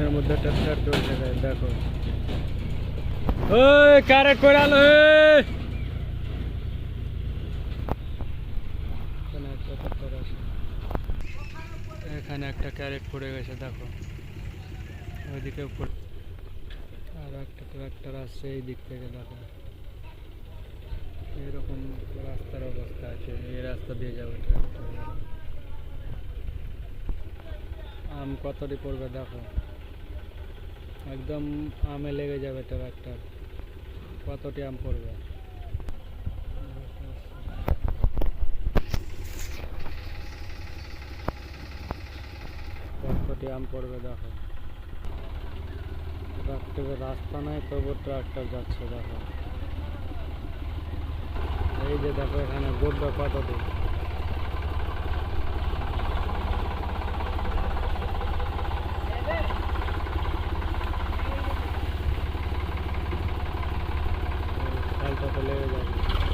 আমের মধ্যে ট্রাক্টর চলছে দেখো। ওই ক্যারেট করে আলো এখানে একটা ক্যারেট পড়ে গেছে দেখো, ওইদিকে আর একটা ট্রাক্টর আসছে এই দিক থেকে দেখো। এরকম রাস্তার অবস্থা আছে, এই রাস্তা দিয়ে যাবে ট্রাক্টর। আম কতটি পড়বে দেখো, একদম আমে লেগে যাবে ট্রাক্টর, কতটি আম পড়বে। কতটি আম পড়বে দেখো, ট্রাক্টরের রাস্তা নাই তবু ট্রাক্টর যাচ্ছে দেখো। এই যে দেখো এখানে গড়বে কতটি। খালটা তো লেগে যাবে।